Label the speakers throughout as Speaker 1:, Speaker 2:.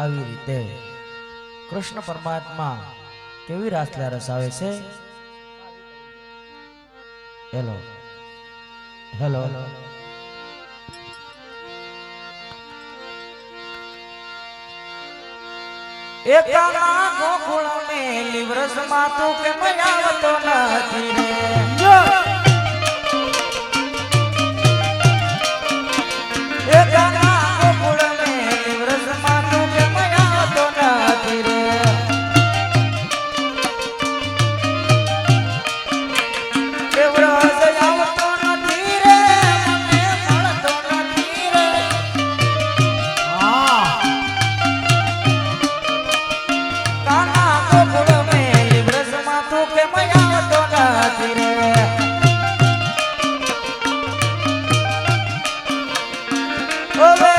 Speaker 1: આવી રીતે કૃષ્ણ પરમાત્મા કેવી રાસલા રસાવે છે. હેલો હેલો એકાના ગોકુળ મેલી વ્રસ માતું કે મયાવતો નથી રે. એકાના ગોકુળ મેલી વ્રસ માતું કે મયાવતો નથી રે. એ વ્રસ આવતો નથી રે, મને મળતો નથી રે. કાના ગોકુળ મેલી વ્રસ માતું કે મયાવતો નથી રે. ઓવે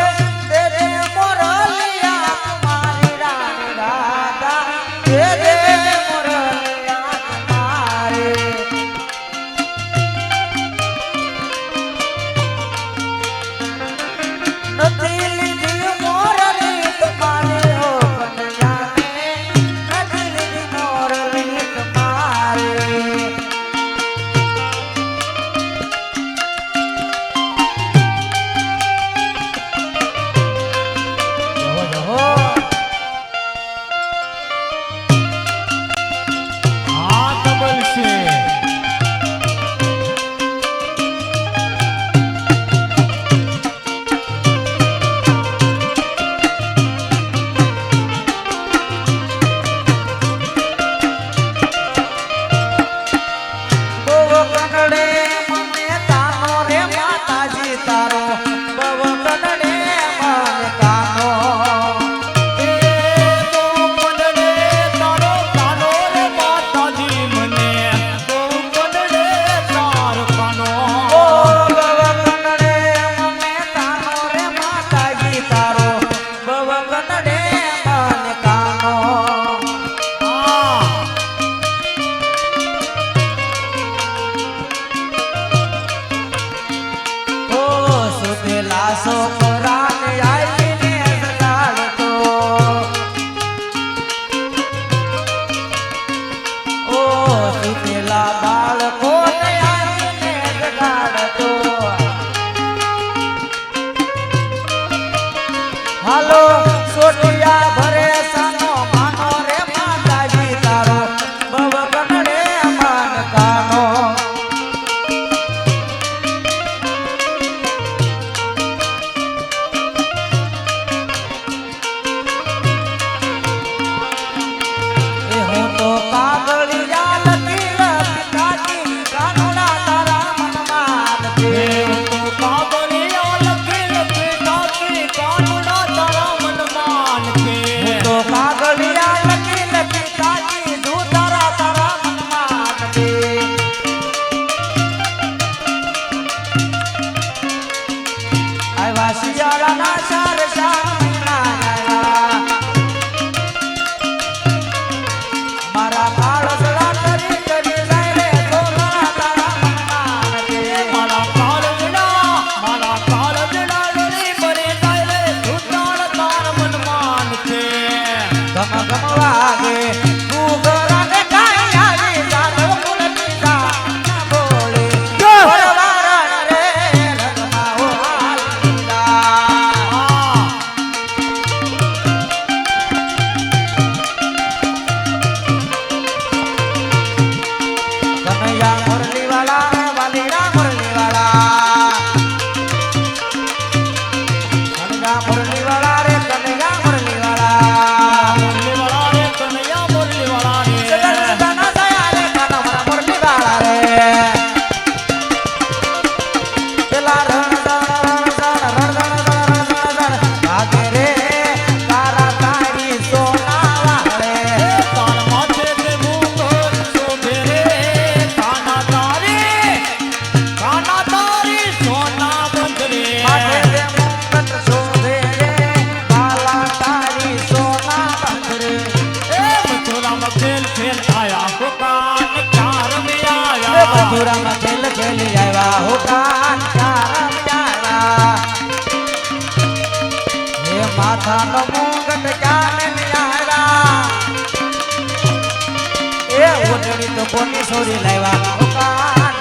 Speaker 1: તેરે મોરલિયા તમારી રાણી રાધા, તેરે મોરલિયા તમારી. નથી લીધી મોરલી તમારી હો કનૈયાને, નથી લીધી મોરલી તમારી. હાલો સોટિયા ભરે સાનો માનો રે માતાજી તારો, બવ કનડે માન કાનો. એ હું તો કાગળિયા લખી પિતાજી કાનુડા તારા મનમાં છે. મથુરામાં ખેલ ખેલી આવ્યા હો કાન ચારમ ચારા, હે માથાનો મુગટ ક્યાં કિશોરી લાવ્યા ઉકાન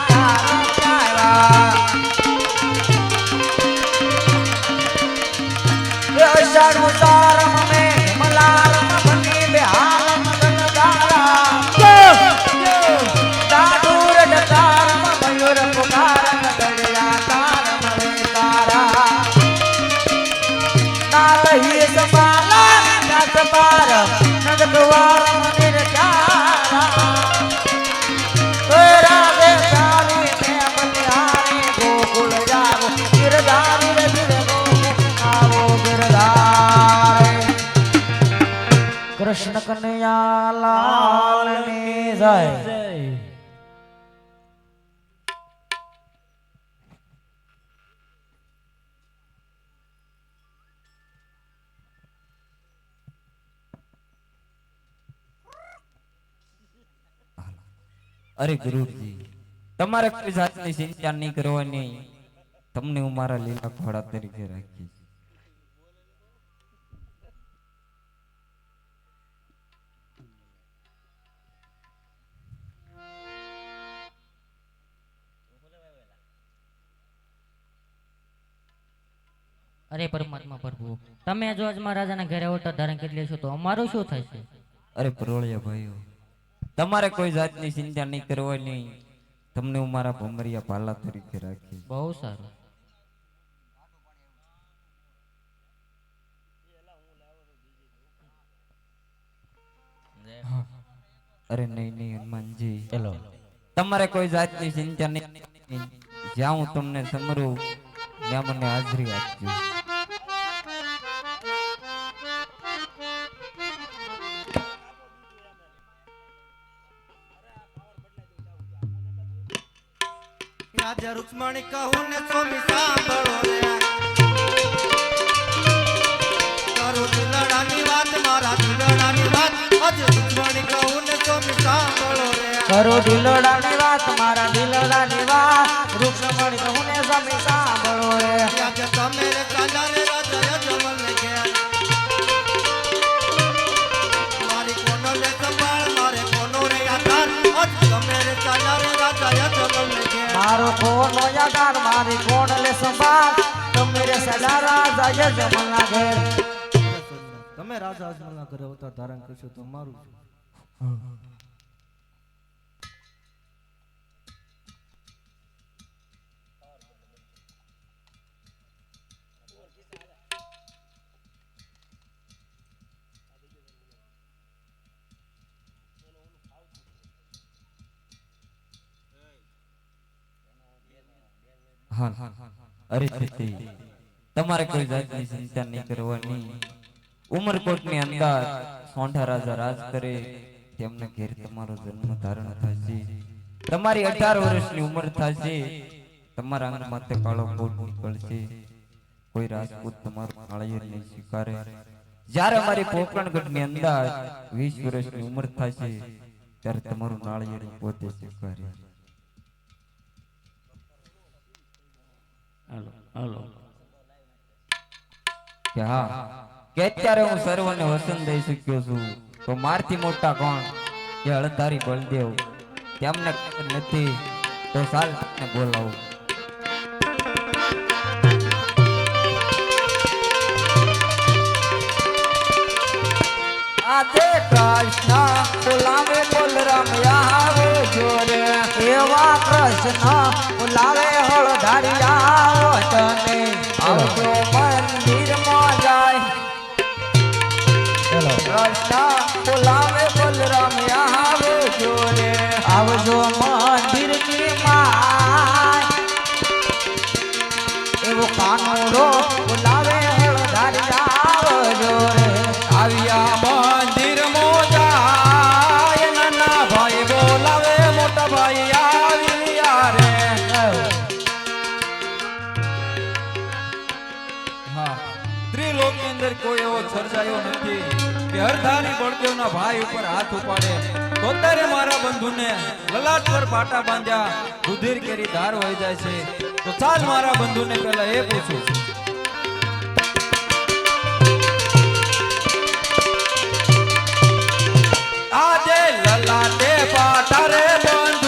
Speaker 1: અષાઢ ઉતારમ મે મલારમ બની બેહાલ મગન તારા દાદુર ડકારમ મયુર પુકાર ગડ્યા તારમ રે તારા નાલહી સંભાલા નાથ પાર નદકવાર મંદિર ચારા રાગે ચાલી મે બલિહારી ગોકુળ જાવો ગિરધારી રે કૃષ્ણ કનૈયા લાલ ની જય.
Speaker 2: અરે ગુરુજી, તમારે કોઈ જાતની ચિંતા નહીં કરવાની. તમને હું મારા લીલા ઘોડા તરીકે રાખીશ.
Speaker 3: અરે પરમાત્મા પ્રભુ, તમે જો આજ મહારાજાના ઘરે અવતાર ધારણ કરી લેશો તો અમારું શું થશે?
Speaker 2: અરે પરોળિયા ભાઈઓ, તમારે કોઈ જાતની ચિંતા નહીં કરવાની. તમને હું મારા ભમરિયા પાલા તરીકે રાખીશ.
Speaker 3: બહુ સારું.
Speaker 2: અરે નહીં નહીં હનુમાનજી,
Speaker 3: ચલો.
Speaker 2: તમારે કોઈ જાતની ચિંતા નહીં. જ્યાં હું તમને સમરું ત્યાં મને હાજરી આપજો.
Speaker 4: રાજા રૂક્ષ્મણી કહું ને સ્વામી સાંભળો રે, કરો દિલડાની વાત, મારા દિલડાની વાત. આજે રૂક્ષ્મણી કહું ને સ્વામી સાંભળો રે,
Speaker 1: કરો દિલડાની વાત મારા દિલડાની વાત રૂક્ષ્મણી કહું ને સ્વામી સાંભળો રે.
Speaker 4: આજે તમે રે કાલા રે રાજા જમલ ને ઘેર, મારી કોનો લે સંભાળ, મારે કોનો રે આધાર. આજે તમે રે કાલા રે રાજા જમલ ને ઘેર,
Speaker 1: મારો કોનો યાદાર મારી કોણ લે સંભાળ તમે રે સદા રાજા જમલના ઘેર.
Speaker 4: તમે રાજા અજમલના ઘરે અવતાર ધારણ કરશો તો મારું
Speaker 2: હા, અરે છતી તમારે કોઈ જાતની ચિંતા નહીં કરવાની. ઉમરકોટની અંદર સોંઠા રાજા રાજ કરે, તેમના ઘેર તમારો જન્મ ધારણ થશે. તમારી 18 વર્ષની ઉંમર થશે. તમારા અંગ માથે કાળો કોટ નીકળશે. કોઈ રાજપૂત તમારું કાળિયર નહીં સ્વીકારે. જ્યારે અમારી પોકરણગઢની અંદર 20 વર્ષની ઉંમર થશે ત્યારે તમારું નાળિયેર પોતે સ્વીકારે.
Speaker 3: હાલો.
Speaker 2: કે હા, કે અત્યારે હું સર્વને વસન દઈ શક્યો છું તો મારથી મોટા કોણ? કે હળધારી બળદેવ. તેમને નથી તો સાલ ને બોલાવું. આજે કૃષ્ણ બોલાવે બોલરામ આવો જોરે.
Speaker 1: એવા કૃષ્ણ બોલાવે હળધારિયા તને
Speaker 2: આવજો મંદિરમાં જાય. કૃષ્ણ બોલાવે બોલરામ આવો જોરે.
Speaker 1: આવજો મંદિરની માં એવો કાનોડો બોલાવે હળધારિયા જોરે.
Speaker 2: આવ્યા મંદિર મોજાય, નાના ભાઈ બોલાવે મોટા ભાઈ આવ્યા રે. હા, ત્રિલોકની અંદર કોઈ એવો સર્જાયો નથી કે હરધારી બળદેવના ભાઈ ઉપર હાથ ઉપાડે. તો ત્યારે મારા બંધુને લલાટ પર પાટા બાંધ્યા રુધિર કેરી ધાર વહી જાય છે. તો ચાલ મારા બંધુને પહેલા એ પૂછું છું. આજે લલાટે પાટા રે બંધુ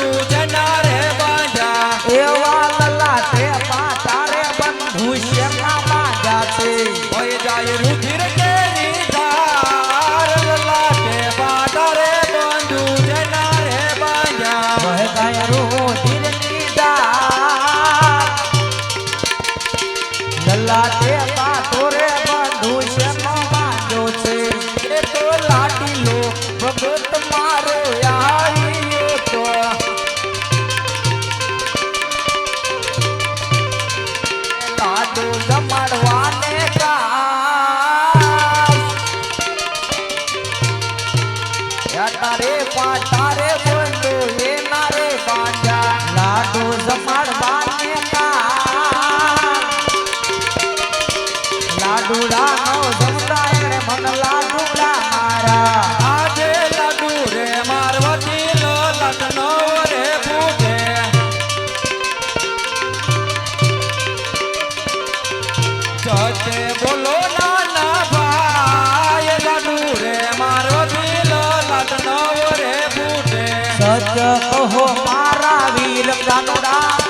Speaker 1: છે
Speaker 4: હોય જાય રુધિર કેરી ધાર લાગે બાધા રે બંધુ જના રે બાંધ્યા
Speaker 1: વહેતા રુધિરની ધાર લલાટે પાટો રે બંધુ શેનો બાંધ્યો છે એ તો લાડીલો ભગત મારો આવ્યો તો લાડુ જમાડવાને તારે પાટારે બંધુ એના રે બાંધ્યા લાડુ જમાડવાને લાડુડા નો જમતા એણે મન લાડુડા મારા
Speaker 4: આજે લાડુ રે મારવતી લો લગ્નો રે પૂજે સચે બોલો નાના ભાઈ લાડુ રે મારવતી લો લગ્નો રે પૂજે
Speaker 1: સચ કહો મારા વીર ગાનુડા